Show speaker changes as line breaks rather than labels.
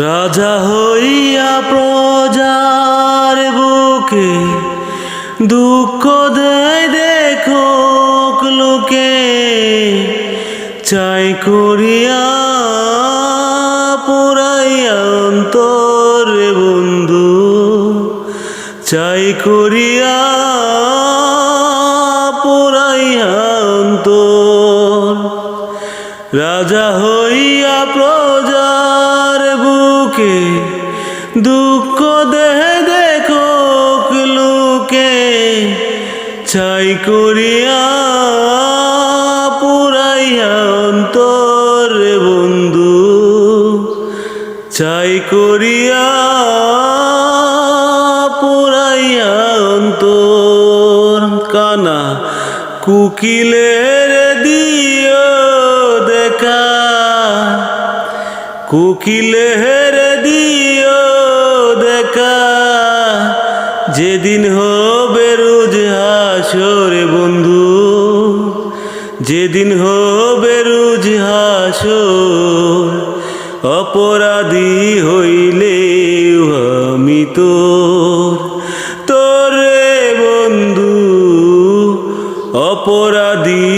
রাজা হইয়া প্রজার বুকে দুঃখ দেয় দেখো লোকে, চাই করিয়া পুরাইয়া অন্তর রে বন্ধু, চাই করিয়া পুরাইয়া অন্তর। রাজা হইয়া প্রজার বুকে দুঃখ দেহে দেখো লোকে, চাই করিয়া পুরাইয়া অন্তর রে বন্ধু, চাই করিয়া পুরাইয়া অন্তর। কানা কুকিলের দিও দেখা, কুকিলের দিও দেখা, যেদিন হবে রোজ হাসর বন্ধু, যেদিন হবে রোজ হাসর। অপরাধী হইলে আমি তোর রে বন্ধু, অপরাধী